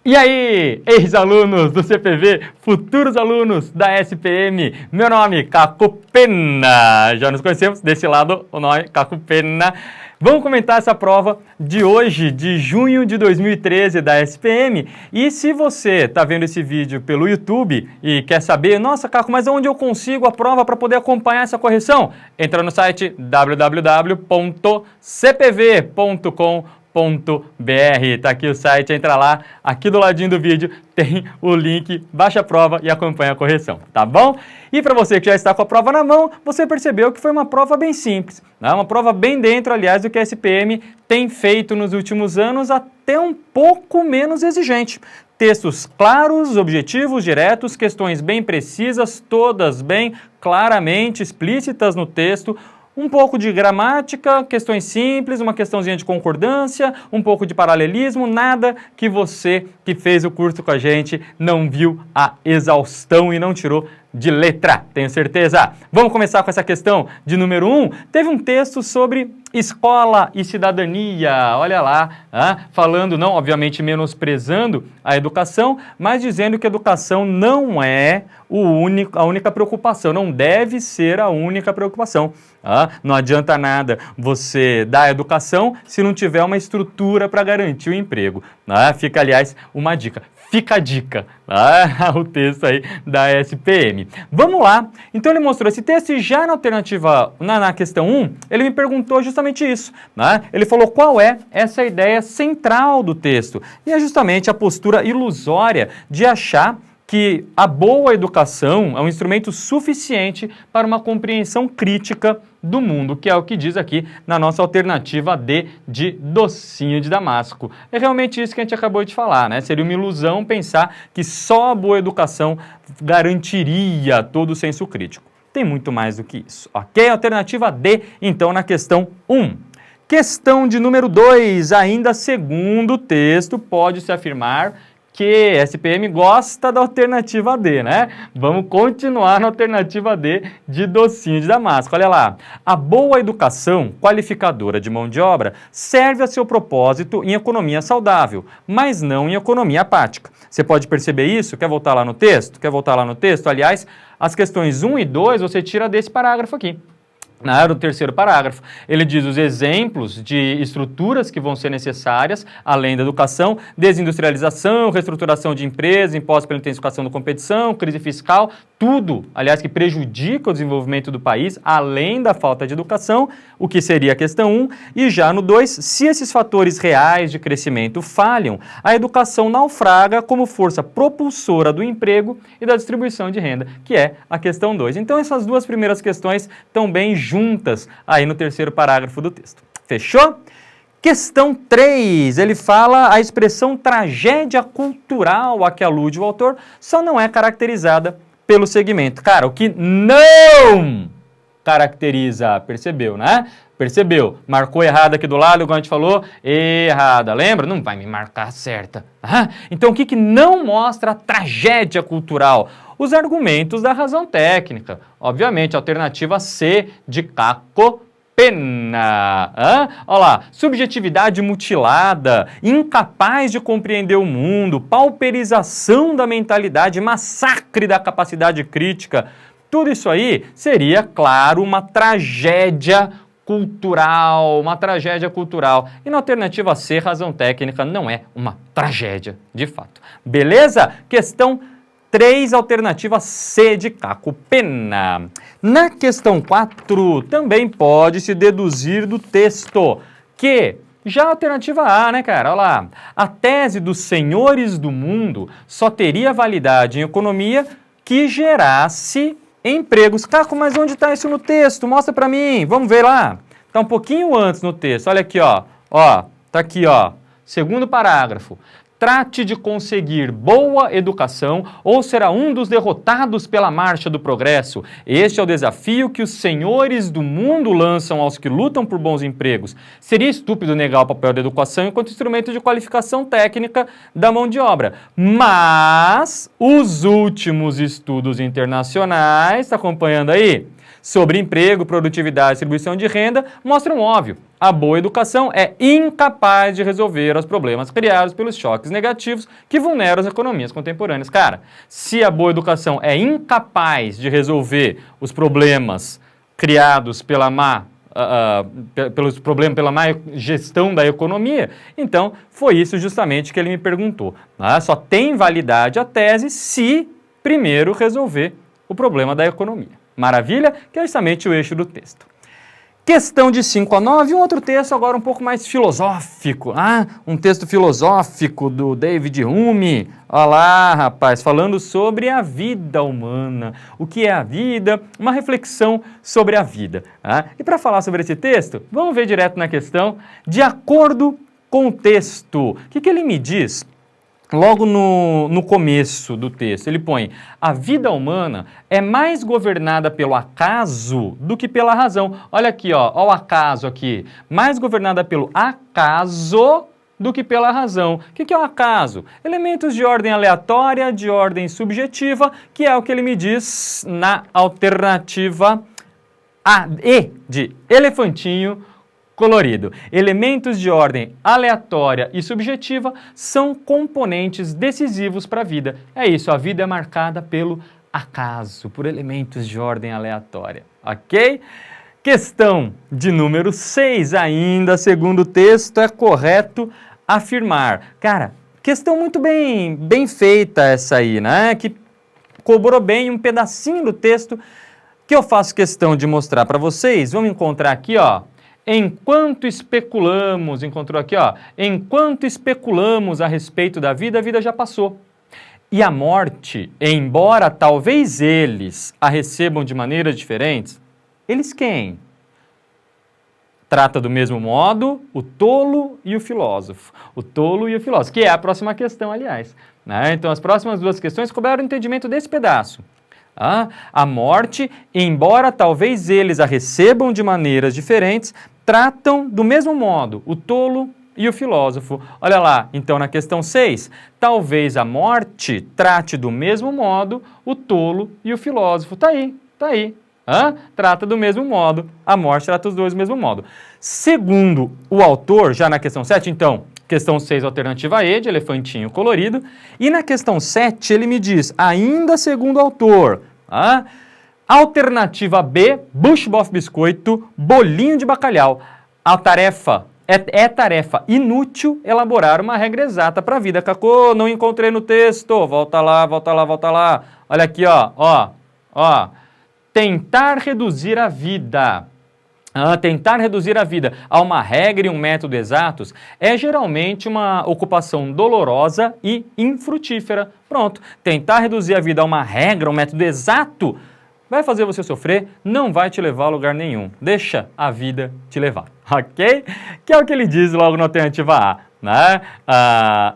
E aí, ex-alunos do CPV, futuros alunos da SPM, meu nome é Caco Pena, já nos conhecemos, desse lado o nome Caco Pena. Vamos comentar essa prova de hoje, de junho de 2013 da SPM. E se você está vendo esse vídeo pelo YouTube e quer saber, nossa Caco, mas onde eu consigo a prova para poder acompanhar essa correção? Entra no site www.cpv.com.br. Tá aqui o site, entra lá, aqui do ladinho do vídeo tem o link, baixa a prova e acompanha a correção, tá bom? E para você que já está com a prova na mão, você percebeu que foi uma prova bem simples, né? Uma prova bem dentro, aliás, do que a SPM tem feito nos últimos anos, até um pouco menos exigente. Textos claros, objetivos, diretos, questões bem precisas, todas bem claramente explícitas no texto, um pouco de gramática, questões simples, uma questãozinha de concordância, um pouco de paralelismo, nada que você que fez o curso com a gente não viu a exaustão e não tirou de letra, tenho certeza. Vamos começar com essa questão de número 1. Teve um texto sobre escola e cidadania, olha lá, falando, não, obviamente menosprezando a educação, mas dizendo que a educação não é a única preocupação, não deve ser a única preocupação. Não adianta nada você dar educação se não tiver uma estrutura para garantir o emprego. Fica, aliás, uma dica. Fica a dica, o texto aí da SPM. Vamos lá. Então ele mostrou esse texto e já na alternativa, na questão 1, ele me perguntou justamente isso. Ele falou qual é essa ideia central do texto. E é justamente a postura ilusória de achar que a boa educação é um instrumento suficiente para uma compreensão crítica do mundo, que é o que diz aqui na nossa alternativa D de docinho de damasco. É realmente isso que a gente acabou de falar, né? Seria uma ilusão pensar que só a boa educação garantiria todo o senso crítico. Tem muito mais do que isso, ok? Alternativa D, então, na questão 1. Questão de número 2, ainda segundo o texto, pode-se afirmar que SPM gosta da alternativa D, né? Vamos continuar na alternativa D de docinho de damasco. Olha lá, a boa educação qualificadora de mão de obra serve a seu propósito em economia saudável, mas não em economia apática. Você pode perceber isso? Quer voltar lá no texto? Quer voltar lá no texto? Aliás, as questões 1 e 2 você tira desse parágrafo aqui. No terceiro parágrafo, ele diz os exemplos de estruturas que vão ser necessárias, além da educação, desindustrialização, reestruturação de empresas, impostos pela intensificação da competição, crise fiscal, tudo, aliás, que prejudica o desenvolvimento do país, além da falta de educação, o que seria a questão 1, e já no 2, se esses fatores reais de crescimento falham, a educação naufraga como força propulsora do emprego e da distribuição de renda, que é a questão 2. Então, essas duas primeiras questões estão bem juntas aí no terceiro parágrafo do texto. Fechou? Questão 3, ele fala a expressão tragédia cultural a que alude o autor só não é caracterizada pelo segmento. Cara, o que não caracteriza, percebeu, né? Percebeu? Marcou errado aqui do lado, igual a gente falou, errada. Lembra? Não vai me marcar certa. Então, o que não mostra a tragédia cultural? Os argumentos da razão técnica. Obviamente, alternativa C de Caco Pena. Olha lá, subjetividade mutilada, incapaz de compreender o mundo, pauperização da mentalidade, massacre da capacidade crítica. Tudo isso aí seria, claro, uma tragédia cultural, uma tragédia cultural. E na alternativa C, razão técnica, não é uma tragédia, de fato. Beleza? Questão 3, alternativa C de Caco Pena. Na questão 4, também pode-se deduzir do texto que já a alternativa A, né, cara? Olha lá. A tese dos senhores do mundo só teria validade em economia que gerasse empregos. Caco, mas onde está isso no texto? Mostra para mim. Vamos ver lá. Está um pouquinho antes no texto. Olha aqui, ó. Tá aqui, ó. Segundo parágrafo. Trate de conseguir boa educação ou será um dos derrotados pela marcha do progresso. Este é o desafio que os senhores do mundo lançam aos que lutam por bons empregos. Seria estúpido negar o papel da educação enquanto instrumento de qualificação técnica da mão de obra. Mas os últimos estudos internacionais, está acompanhando aí? Sobre emprego, produtividade e distribuição de renda, mostram óbvio. a boa educação é incapaz de resolver os problemas criados pelos choques negativos que vulneram as economias contemporâneas. Cara, se a boa educação é incapaz de resolver os problemas criados pela má gestão da economia, então foi isso justamente que ele me perguntou. Só tem validade a tese se primeiro resolver o problema da economia. Maravilha? Que é justamente o eixo do texto. Questão de 5 a 9, um outro texto agora um pouco mais filosófico. Um texto filosófico do David Hume. Olha lá, rapaz, falando sobre a vida humana. O que é a vida? Uma reflexão sobre a vida. E para falar sobre esse texto, vamos ver direto na questão. De acordo com o texto, o que ele me diz? Logo no começo do texto, ele põe: a vida humana é mais governada pelo acaso do que pela razão. Olha aqui, ó o acaso aqui. Mais governada pelo acaso do que pela razão. O que é o acaso? Elementos de ordem aleatória, de ordem subjetiva, que é o que ele me diz na alternativa A, E, de elefantinho colorido. Elementos de ordem aleatória e subjetiva são componentes decisivos para a vida. É isso, a vida é marcada pelo acaso, por elementos de ordem aleatória, ok? Questão de número 6 ainda, segundo o texto, é correto afirmar. Cara, questão muito bem feita essa aí, né? Que cobrou bem um pedacinho do texto que eu faço questão de mostrar para vocês. Vamos encontrar aqui, ó. Enquanto especulamos, encontrou aqui, ó. Enquanto especulamos a respeito da vida, a vida já passou. E a morte, embora talvez eles a recebam de maneiras diferentes, eles quem? Trata do mesmo modo o tolo e o filósofo. O tolo e o filósofo, que é a próxima questão, aliás. Então, as próximas duas questões cobraram o entendimento desse pedaço. A morte, embora talvez eles a recebam de maneiras diferentes, tratam do mesmo modo o tolo e o filósofo. Olha lá, então na questão 6, talvez a morte trate do mesmo modo o tolo e o filósofo. Tá aí. Trata do mesmo modo, a morte trata os dois do mesmo modo. Segundo o autor, já na questão 7, então, questão 6, alternativa E, de elefantinho colorido. E na questão 7, ele me diz, ainda segundo o autor, alternativa B, bushboff biscoito, bolinho de bacalhau. A tarefa, é tarefa inútil elaborar uma regra exata para a vida. Cacô, não encontrei no texto. Volta lá. Olha aqui, ó. Tentar reduzir a vida. Tentar reduzir a vida a uma regra e um método exatos é geralmente uma ocupação dolorosa e infrutífera. Pronto, tentar reduzir a vida a uma regra, um método exato, vai fazer você sofrer, não vai te levar a lugar nenhum. Deixa a vida te levar, ok? Que é o que ele diz logo na alternativa A. Né?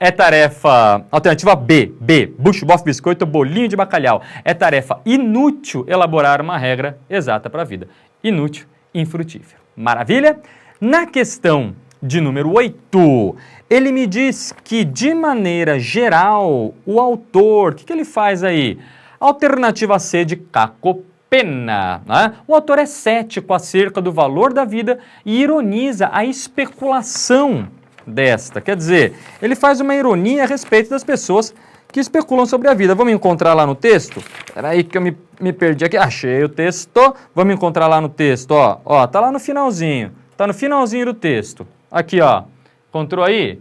É tarefa, alternativa B, bushboff biscoito, bolinho de bacalhau. É tarefa inútil elaborar uma regra exata para a vida. Inútil, infrutífero. Maravilha? Na questão de número 8, ele me diz que, de maneira geral, o autor, o que ele faz aí? Alternativa C de Cacopena. Né? O autor é cético acerca do valor da vida e ironiza a especulação desta. Quer dizer, ele faz uma ironia a respeito das pessoas que especulam sobre a vida. Vamos encontrar lá no texto? Espera aí que eu me perdi aqui. Achei o texto. Vamos encontrar lá no texto, ó. Tá lá no finalzinho. Tá no finalzinho do texto. Aqui, ó. Encontrou aí?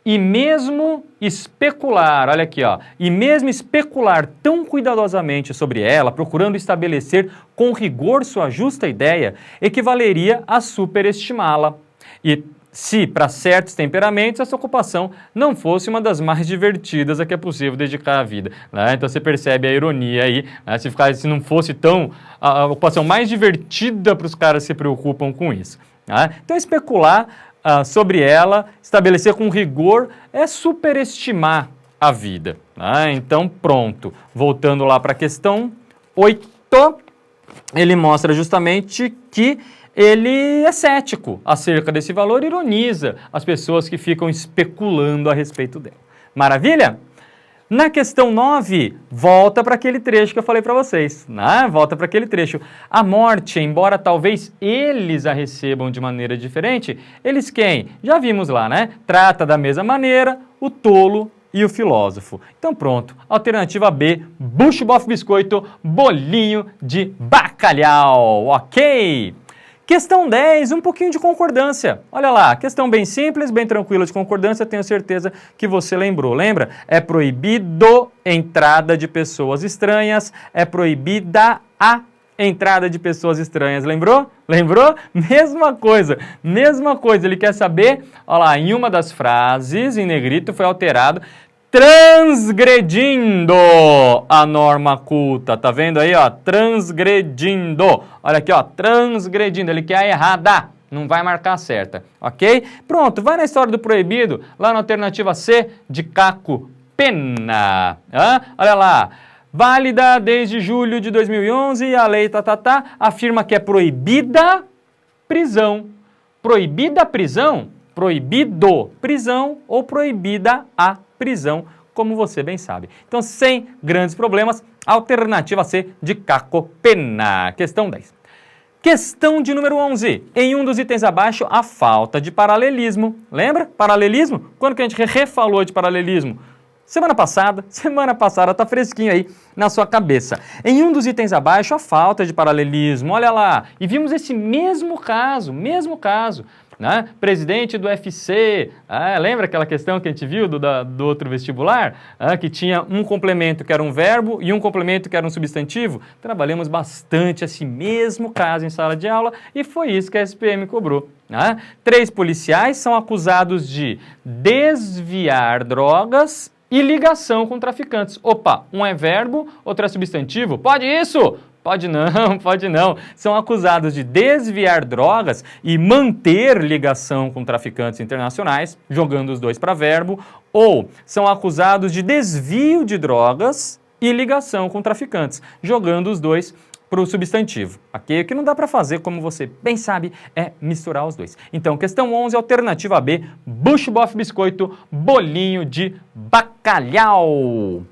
E mesmo especular, olha aqui, ó. E mesmo especular tão cuidadosamente sobre ela, procurando estabelecer com rigor sua justa ideia, equivaleria a superestimá-la. E se, para certos temperamentos, essa ocupação não fosse uma das mais divertidas a que é possível dedicar a vida. Né? Então você percebe a ironia aí, né? Se não fosse tão a ocupação mais divertida para os caras que se preocupam com isso. Né? Então especular sobre ela, estabelecer com rigor, é superestimar a vida. Né? Então pronto, voltando lá para a questão 8, ele mostra justamente que ele é cético acerca desse valor e ironiza as pessoas que ficam especulando a respeito dela. Maravilha? Na questão 9, volta para aquele trecho que eu falei para vocês, né? Volta para aquele trecho. A morte, embora talvez eles a recebam de maneira diferente, eles quem? Já vimos lá, né? Trata da mesma maneira o tolo e o filósofo. Então pronto, alternativa B, bucho, bofe, biscoito, bolinho de bacalhau, ok? Questão 10, um pouquinho de concordância. Olha lá, questão bem simples, bem tranquila de concordância, tenho certeza que você lembrou. Lembra? É proibido entrada de pessoas estranhas, é proibida a entrada de pessoas estranhas. Lembrou? Lembrou? Mesma coisa, ele quer saber, olha lá, em uma das frases, em negrito, foi alterado, transgredindo a norma culta, tá vendo aí, ó, transgredindo, olha aqui, ó, transgredindo, ele quer a errada, não vai marcar a certa, ok? Pronto, vai na história do proibido, lá na alternativa C, de caco, pena, olha lá, válida desde julho de 2011, a lei afirma que é proibida prisão, proibida prisão, proibido prisão ou proibida a prisão, como você bem sabe. Então, sem grandes problemas, alternativa C de caco, pena. Questão 10. Questão de número 11. Em um dos itens abaixo, a falta de paralelismo. Lembra? Paralelismo? Quando que a gente refalou de paralelismo? Semana passada, tá fresquinho aí na sua cabeça. Em um dos itens abaixo, a falta de paralelismo, olha lá, e vimos esse mesmo caso, né? Presidente do UFC, lembra aquela questão que a gente viu do outro vestibular? Que tinha um complemento que era um verbo e um complemento que era um substantivo? Trabalhamos bastante esse mesmo caso em sala de aula e foi isso que a SPM cobrou. 3 policiais são acusados de desviar drogas e ligação com traficantes. Opa, um é verbo, outro é substantivo. Pode isso? Pode não. São acusados de desviar drogas e manter ligação com traficantes internacionais, jogando os dois para verbo, ou são acusados de desvio de drogas e ligação com traficantes, jogando os dois para o substantivo, ok? O que não dá para fazer, como você bem sabe, é misturar os dois. Então, questão 11, alternativa B, bucho, bofe, biscoito, bolinho de bacalhau.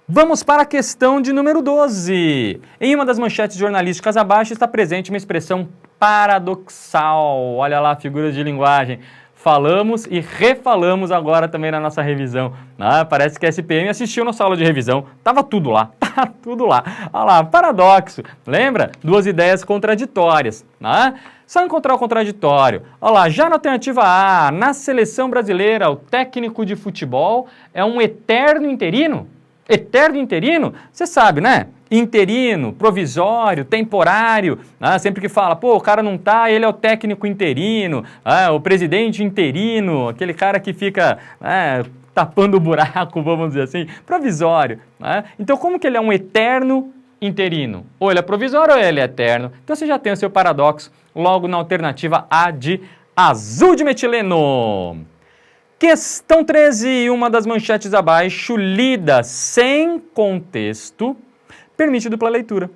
Vamos para a questão de número 12. Em uma das manchetes jornalísticas abaixo está presente uma expressão paradoxal. Olha lá a figura de linguagem. Falamos e refalamos agora também na nossa revisão. Parece que a SPM assistiu nossa aula de revisão. Tava tudo lá. Olha lá, paradoxo. Lembra? 2 ideias contraditórias. Só encontrar o contraditório. Olha lá, já na alternativa A, na seleção brasileira, o técnico de futebol é um eterno interino? Eterno interino? Você sabe, né? Interino, provisório, temporário, sempre que fala, pô, o cara não tá, ele é o técnico interino, o presidente interino, aquele cara que fica tapando o buraco, vamos dizer assim, provisório. Então, como que ele é um eterno interino? Ou ele é provisório ou ele é eterno? Então, você já tem o seu paradoxo logo na alternativa A de azul de metileno. Questão 13, uma das manchetes abaixo, lida sem contexto, permite dupla leitura.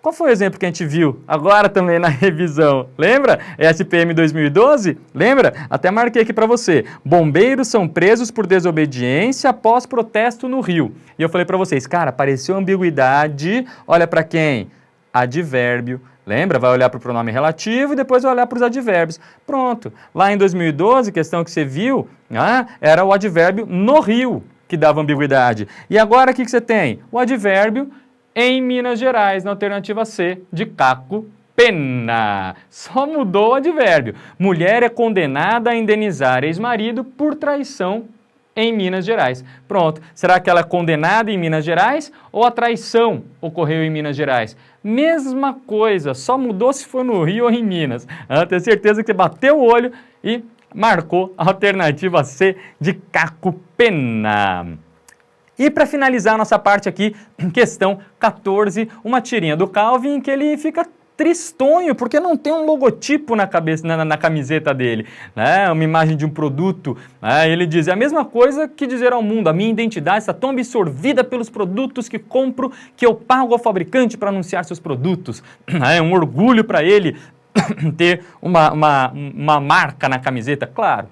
Qual foi o exemplo que a gente viu agora também na revisão? Lembra? SPM 2012? Lembra? Até marquei aqui para você. Bombeiros são presos por desobediência após protesto no Rio. E eu falei para vocês, cara, apareceu ambiguidade, olha para quem? Advérbio. Lembra? Vai olhar para o pronome relativo e depois vai olhar para os advérbios. Pronto. Lá em 2012, questão que você viu, era o advérbio no Rio que dava ambiguidade. E agora o que você tem? O advérbio em Minas Gerais, na alternativa C, de caco, pena. Só mudou o advérbio. Mulher é condenada a indenizar ex-marido por traição em Minas Gerais. Pronto. Será que ela é condenada em Minas Gerais ou a traição ocorreu em Minas Gerais? Mesma coisa, só mudou se for no Rio ou em Minas. Tenho certeza que você bateu o olho e marcou a alternativa C de caco, pena. E para finalizar a nossa parte aqui, questão 14, uma tirinha do Calvin em que ele fica tristonho, porque não tem um logotipo na cabeça, na camiseta dele, né? Uma imagem de um produto. Ele diz, é a mesma coisa que dizer ao mundo, a minha identidade está tão absorvida pelos produtos que compro, que eu pago ao fabricante para anunciar seus produtos. É um orgulho para ele ter uma marca na camiseta. Claro,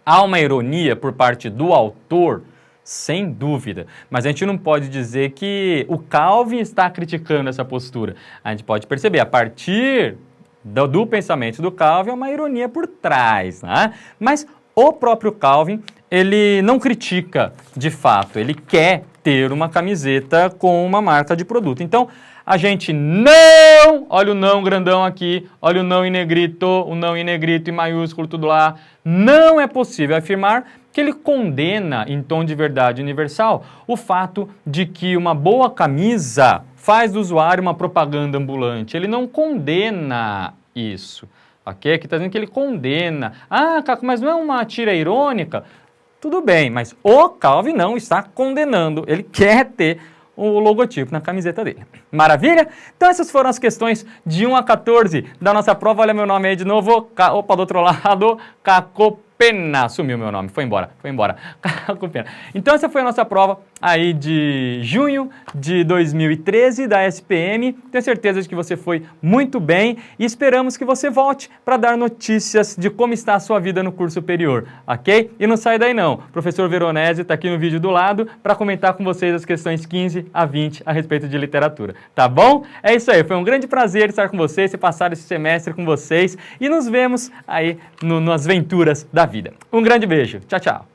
há uma ironia por parte do autor Sem dúvida. Mas a gente não pode dizer que o Calvin está criticando essa postura. A gente pode perceber, a partir do pensamento do Calvin, é uma ironia por trás, né? Mas o próprio Calvin, ele não critica de fato, ele quer ter uma camiseta com uma marca de produto. Então, a gente não, olha o não grandão aqui, olha o não em negrito em maiúsculo, tudo lá, não é possível afirmar que ele condena, em tom de verdade universal, o fato de que uma boa camisa faz do usuário uma propaganda ambulante. Ele não condena isso, ok? Aqui está dizendo que ele condena. Ah, Caco, mas não é uma tira irônica? Tudo bem, mas o Calvin não está condenando, ele quer ter o logotipo na camiseta dele. Maravilha? Então essas foram as questões de 1 a 14 da nossa prova. Olha meu nome aí de novo. Opa, do outro lado, Cacopena. Sumiu meu nome, foi embora. Cacopena. Então essa foi a nossa prova aí de junho de 2013 da SPM. Tenho certeza de que você foi muito bem e esperamos que você volte para dar notícias de como está a sua vida no curso superior, ok? E não sai daí não. O professor Veronese está aqui no vídeo do lado para comentar com vocês as questões 15 a 20 a respeito de literatura, tá bom? É isso aí, foi um grande prazer estar com vocês e passar esse semestre com vocês e nos vemos aí nas aventuras da vida. Um grande beijo, tchau, tchau!